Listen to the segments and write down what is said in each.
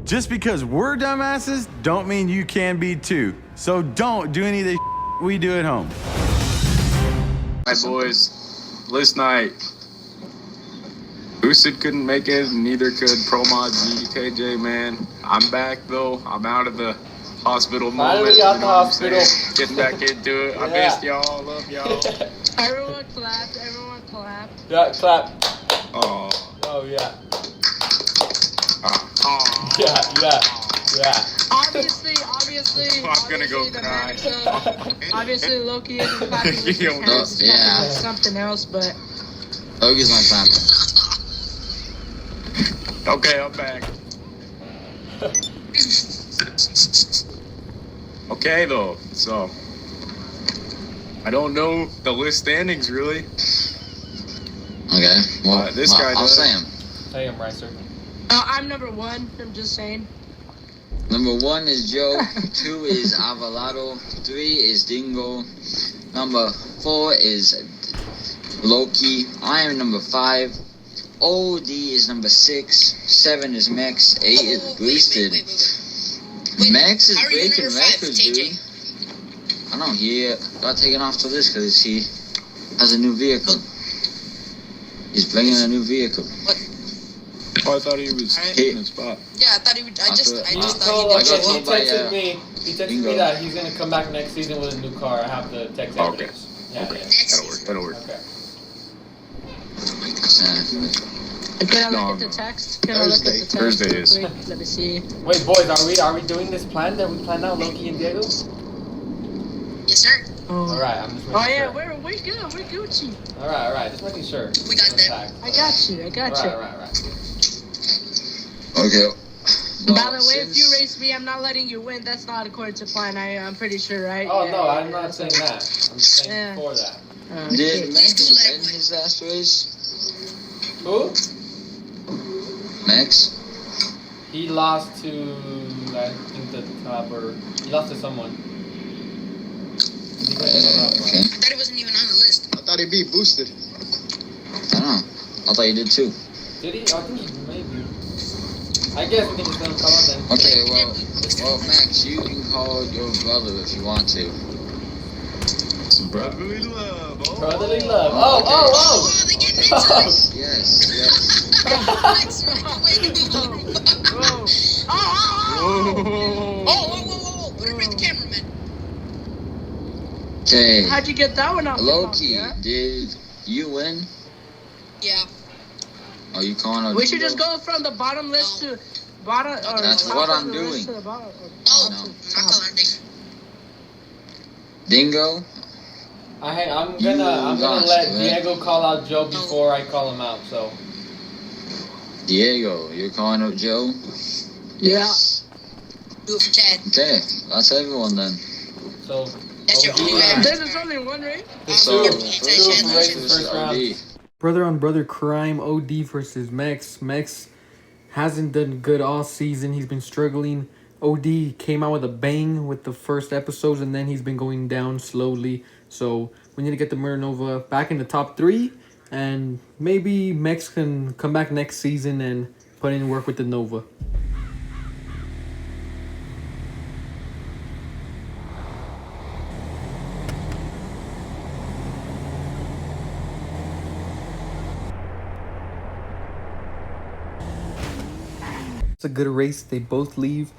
Just because we're dumbasses don't mean you can be too. So don't do any of the we do at home. Hi boys, last night, Boosted couldn't make it, neither could ProMod GKJ, man. I'm back though, I'm out of the hospital moment. Finally out the hospital. Getting back into it. I missed y'all, love y'all. Everyone clap, everyone clap. Yeah, clap. Oh. Oh, yeah. Oh. Yeah. Obviously, I'm gonna go the cry. matchup, obviously, Loki isn't clapping with his You hands, he's clapping with something else, but... Loki's not clapping. Okay, I'm back. Okay, though, so... I don't know the list standings, really. Okay, well, this guy I'll does. say him. Say him, Ricer. I'm number 1, I'm just saying. Number 1 is Joe. 2 is Avalado. 3 is Dingo. Number 4 is Loki. I am number 5. OD is number 6. 7 is Max. 8 is Boosted. Wait. Max is How are you breaking number 5, records, TJ? dude. I know, he got taken off to this because he has a new vehicle. He's bringing a new vehicle. What? Oh, I thought he was in the spot. Yeah, I thought he would. I just thought he I did. got He told by, texted me. He texted Bingo. me that he's gonna come back next season with a new car. I have the text Okay. evidence. Yeah, Okay. yeah. That'll work. Okay. Can I look at the text? Can I look at the text? Thursday real is. quick? Let me see. Wait, boys, are we doing this plan that we planned out, Loki and Diego? Yes, sir. All right, I'm just making Oh sure. yeah, we're good. We're Gucci. All right, just making sure. We got that. I got you. Right. Okay. By the way, if you race me, I'm not letting you win. That's not according to plan. I'm pretty sure, right? Oh Yeah, no, yeah, I'm yeah. not saying that. I'm just saying Yeah. before that. Did Okay. Max win his last race? Who? Max? He lost to, I think, the top, or he lost to someone. He couldn't go up, Okay. I thought he wasn't even on the list. I thought he beat Boosted. I don't know. I thought you did too. Did he? I think he maybe. I guess we can just let him come up then. Okay, well, Max, you can call your brother if you want to. Some brotherly love. Oh. Brotherly love. Oh! Oh, they getting into it. Yes. Max, wait. Whoa. Whoa. Put him in the cameraman. Okay. How'd you get that one off? Loki, Yeah? did you win? Yeah. Are you calling out We should Dingo? just go from the bottom list to bottom. Or That's top what of I'm the list doing. to the bottom, or No, top No. to I'm not top. calling Dick. Dingo? I'm gonna lost, let right? Diego call out Joe before I call him out. So Diego, you're calling out Joe? Yeah. Do it for Chad. Okay, that's everyone then. so. That's your OD, only way. There's only one, right? So, Yeah, first anti-Chad Max motion. versus First round. OD. Brother on brother crime, OD versus Max. Max hasn't done good all season. He's been struggling. OD came out with a bang with the first episodes, and then he's been going down slowly. So we need to get the Murder Nova back in the top 3, and maybe Max can come back next season and put in work with the Nova. It's a good race. They both leave.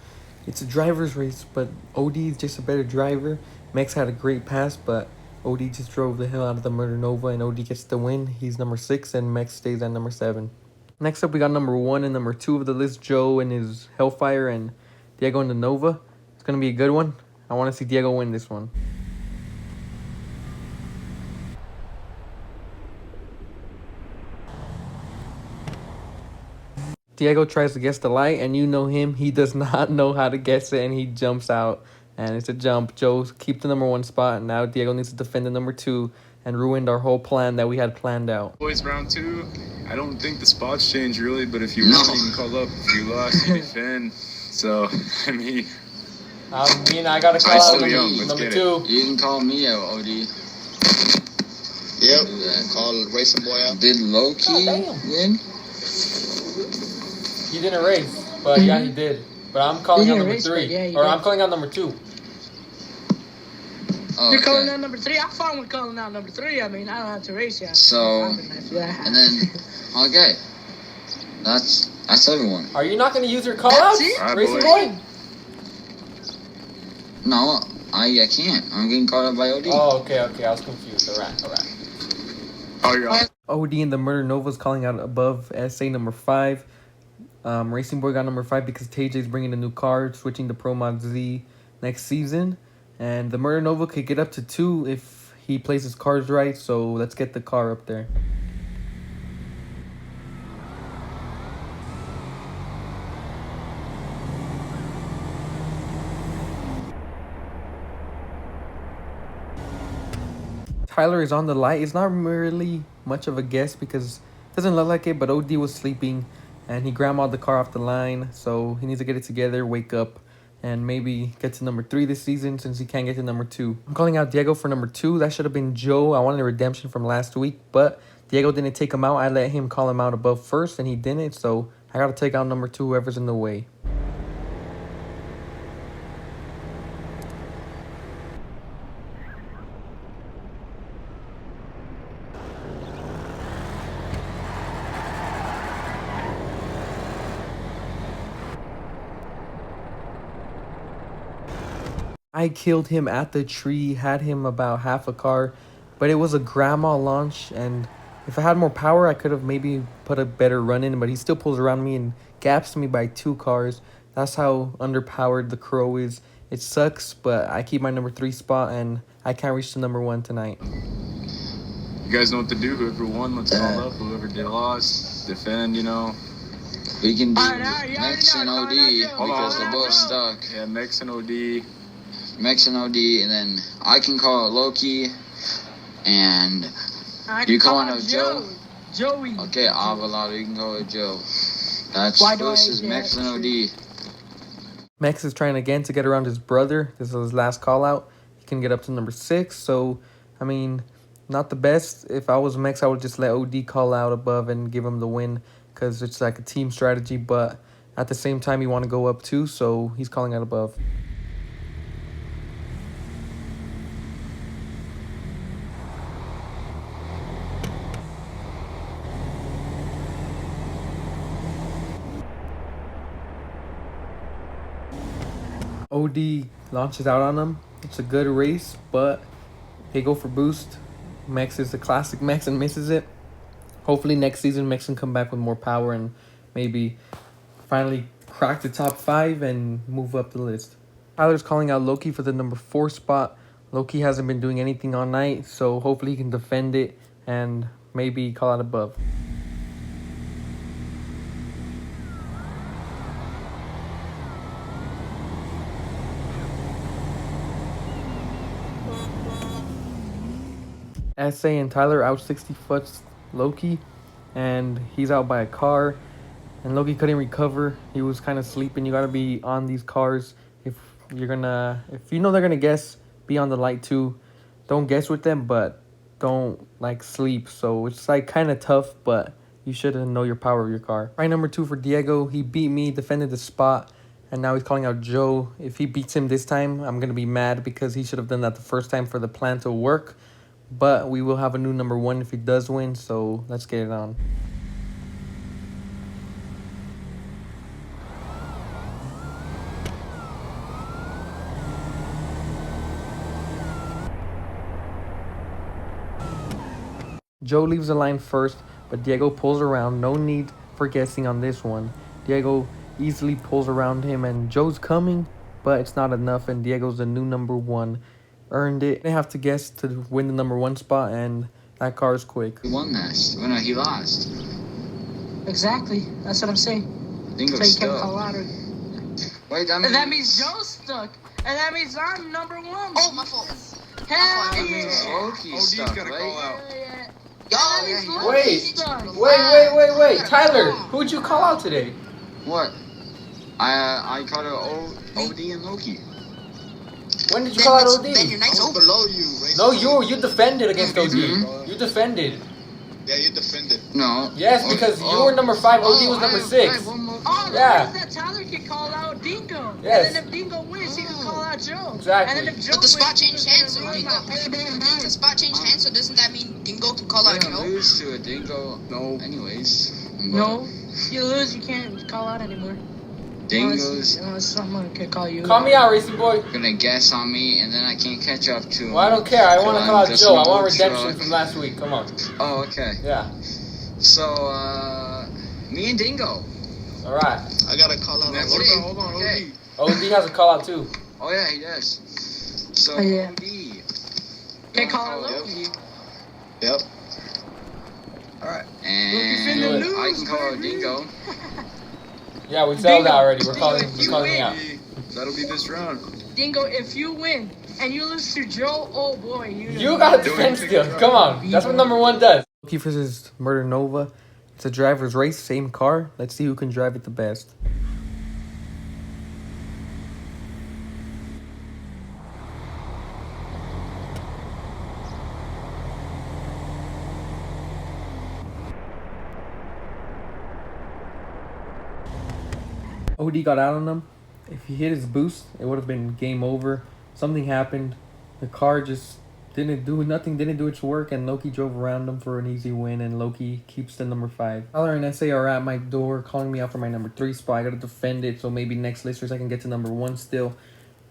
It's a driver's race, but OD is just a better driver. Max had a great pass, but OD just drove the hell out of the Murder Nova, and OD gets the win. He's number 6, and Max stays at number 7. Next up, we got number 1 and number 2 of the list, Joe and his Hellfire, and Diego and the Nova. It's going to be a good one. I want to see Diego win this one. Diego tries to guess the light, and you know him. He does not know how to guess it, and he jumps out. And it's a jump. Joe keeps the number 1 spot, and now Diego needs to defend the number 2 and ruined our whole plan that we had planned out. Boys, round 2. I don't think the spots change really, but if you No. won, you can call up. If you lost, you defend. So, I mean, I gotta call I'm out still young. Let's number get 2. You can call me out, OD. Yep. Do that. Call Racing Boy out. Did Loki Oh, damn. win? He didn't race, but yeah, he did. But I'm calling You out didn't number race, 3. but yeah, you Or did. I'm calling out number 2. Oh, You're calling okay. out number 3. I'm fine with calling out number 3. I mean, I don't have to race yet. So, I'm fine with that. and then, okay. That's everyone. Are you not going to use your call That's outs? it? Alright, Racing boys. boy? No, I can't. I'm getting called out by OD. Oh, okay. I was confused. Alright. Oh, yeah. OD and the Murder Nova's calling out above SA number 5. Racing Boy got number 5 because TJ's bringing a new car, switching to Pro Mod Z next season. And the Murder Nova could get up to 2 if he plays his cars right. So let's get the car up there. Tyler is on the light. It's not really much of a guess because it doesn't look like it, but OD was sleeping and he grandma'd the car off the line. So he needs to get it together, wake up, and maybe get to number 3 this season since he can't get to number 2. I'm calling out Diego for number 2. That should have been Joe. I wanted a redemption from last week, but Diego didn't take him out. I let him call him out above first, and he didn't. So I got to take out number 2, whoever's in the way. I killed him at the tree, had him about half a car, but it was a grandma launch, and if I had more power, I could have maybe put a better run in, but he still pulls around me and gaps me by 2 cars. That's how underpowered the Crow is. It sucks, but I keep my number 3 spot, and I can't reach the number 1 tonight. You guys know what to do. Whoever won, let's call up. Whoever did lost, defend, you know. We can do Alright, you already Mex and know, OD Hold on, because they're both stuck. Yeah, Mex and OD. Mex and OD, and then I can call out Loki, and I You call calling out out Joe? Joey. okay, Avalado, you can call it Joe. That's Why do I versus get Mex and extra? OD. Mex is trying again to get around his brother. This is his last call out. He can get up to number 6. So, I mean, not the best. If I was Mex, I would just let OD call out above and give him the win because it's like a team strategy. But at the same time, you want to go up too. So he's calling out above. OD launches out on him. It's a good race, but they go for boost. Mex is the classic Mex and misses it. Hopefully next season Mex can come back with more power and maybe finally crack the top 5 and move up the list. Tyler's calling out Loki for the number 4 spot. Loki hasn't been doing anything all night, so hopefully he can defend it and maybe call out above. SA and Tyler out 60 foot Loki, and he's out by a car, and Loki couldn't recover. He was kind of sleeping. You got to be on these cars if you know they're gonna guess, be on the light too. Don't guess with them, but don't like sleep. So it's like kind of tough, but you should know your power of your car. Right, number 2 for Diego. He beat me, defended the spot, and now he's calling out Joe. If he beats him this time, I'm gonna be mad because he should have done that the first time for the plan to work. But we will have a new number 1 if he does win, so let's get it on. Joe leaves the line first, but Diego pulls around. No need for guessing on this one. Diego easily pulls around him, and Joe's coming, but it's not enough, and Diego's the new number 1. Earned it. They have to guess to win the number 1 spot, and that car is quick. He won that. Well, no, he lost. Exactly. That's what I'm saying. Dingo's So you stuck. can't call out. Wait, And that means Joe's stuck. And that means I'm number 1. Oh, my fault. Hell That yeah. means Loki's OD's stuck, gotta right? call out. Yeah. Yo, That means yeah, Loki's Wait. stuck. Wait. Tyler, who'd you call out today? What? I called out OD and Loki. When did you call out OD? Then your night's over. Below you, right? No, you defended against OD. Mhm. You defended. Yeah, you defended. No. Yes, because you were number 5, OD was number 6. One more Oh, Yeah. that means that Tyler can call out Dingo. Yes. And then if Dingo wins, he can call out Joe. Exactly. And then if Joe But the spot wins, changed hands, so then Dingo. The spot changed hands, so doesn't that mean Dingo can call I'm out gonna Joe? lose to a dingo. No. Anyways. No, if you lose, you can't call out anymore. Dingoes Unless someone can call you. Call me out, Racy boy. gonna guess on me, and then I can't catch up to him. Well, I don't care. I want to call out Just Joe. an I want old redemption truck. from last week. Come on. Oh, okay. Yeah. So, me and Dingo. All right. I gotta call out That's on it. Hold on, Okay. OD. OD has a call out too. Oh yeah, he does. So, Oh, yeah. OD. Can't call Oh, out Loki. Yep. Alright. Loki's And in the news, I can call out baby. Dingo. Yeah, we settled that already. We're Dingo, calling. if We're you calling me win- out. That'll be this round. Dingo, if you win and you lose to Joe, oh boy, You got a defense skill. Come on. That's what number 1 does. Loki versus Murder Nova. It's a driver's race, same car. Let's see who can drive it the best. OD got out on him. If he hit his boost, it would have been game over. Something happened. The car just didn't do nothing, didn't do its work, and Loki drove around him for an easy win, and Loki keeps the number 5. Tyler and SA are at my door calling me out for my number 3 spot. I gotta defend it, so maybe next listers I can get to number 1 still.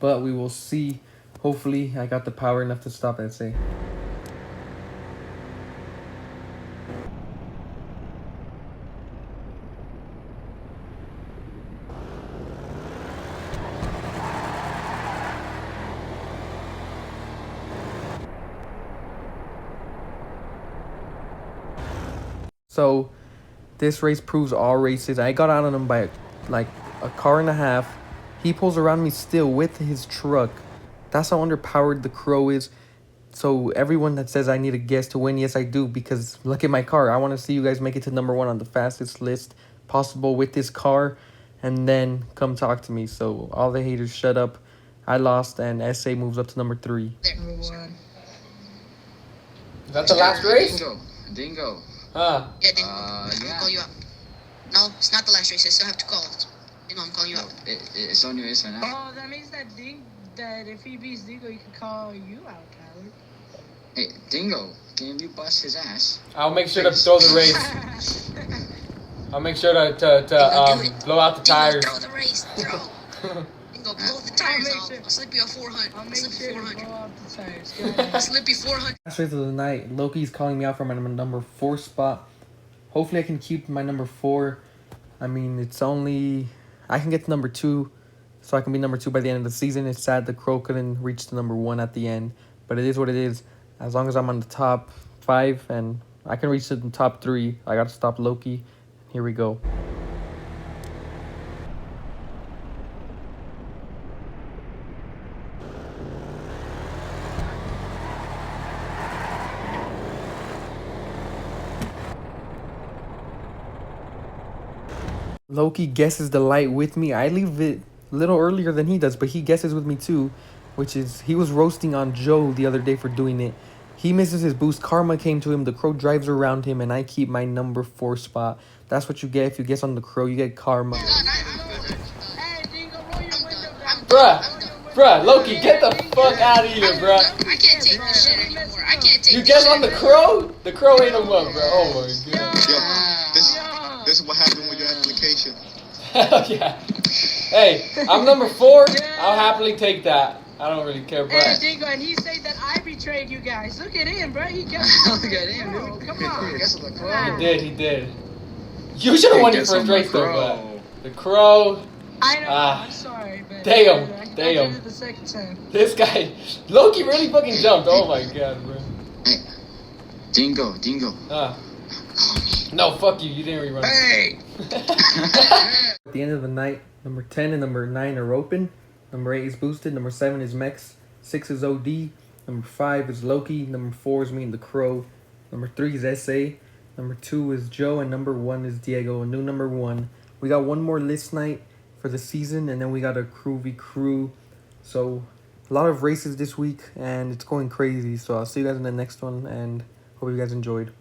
But we will see. Hopefully I got the power enough to stop SA. So this race proves all races. I got out on him by like a car and a half. He pulls around me still with his truck. That's how underpowered the Crow is. So everyone that says I need a guess to win, yes I do, because look at my car. I want to see you guys make it to number 1 on the fastest list possible with this car, and then come talk to me. So all the haters shut up. I lost, and SA moves up to number 3. Number 1. Is that the last race? Dingo. Huh. Yeah, Dingo. I'm yeah. gonna call you out. No, it's not the last race. I still have to call it. Dingo, I'm calling you out. It's on your race right now. Oh, that means that that if he beats Dingo, he can call you out, Tyler. Hey, Dingo, can you bust his ass? I'll make sure to throw the race. I'll make sure to blow out the tires. Dingo, throw the race. Throw. Dingo, blow the tires off. I'll slip you a 400. I'll I'll make slip sure you to 400. blow out the tires. Go ahead. I'll slip you 400. Last race of the night, Loki's calling me out for my number 4 spot. Hopefully I can keep my number 4. I mean, it's only... I can get to number 2, so I can be number 2 by the end of the season. It's sad the Crow couldn't reach the number 1 at the end, but it is what it is. As long as I'm on the top 5 and I can reach the top 3, I got to stop Loki. Here we go. Loki guesses the light with me. I leave it a little earlier than he does, but he guesses with me too, which is he was roasting on Joe the other day for doing it. He misses his boost. Karma came to him. The Crow drives around him, and I keep my number 4 spot. That's what you get if you guess on the Crow. You get Karma. Hey, Dingo, roll your window down. Bruh, Loki, get the fuck out of here, bruh. I can't take this shit anymore. I can't take You this guess shit on the Crow? The Crow ain't him up, bruh. Oh my god. Yo, this is what happened with your application. Hell yeah. Hey, I'm number 4. I'll happily take that. I don't really care, Hey, but Dingo, and he said that I betrayed you guys. Look at him, bro. He guessed. Look at him, dude. Come on. Guess on the Crow. he did. You should have won your Guess on first the race though, Crow. but the Crow, I know. Ah. I'm sorry, but Damn, I damn. did it the second time. this guy, Loki really fucking jumped. Oh my god, bro. Hey, Dingo. No, fuck you. You didn't rerun. Hey! At the end of the night, number 10 and number 9 are open. Number 8 is boosted. Number 7 is Mex. 6 is OD. Number 5 is Loki. Number 4 is me and the Crow. Number 3 is SA. Number 2 is Joe. And number 1 is Diego. A new number 1. We got one more list night for the season. And then we got a crew v crew. So a lot of races this week. And it's going crazy. So I'll see you guys in the next one. And hope you guys enjoyed.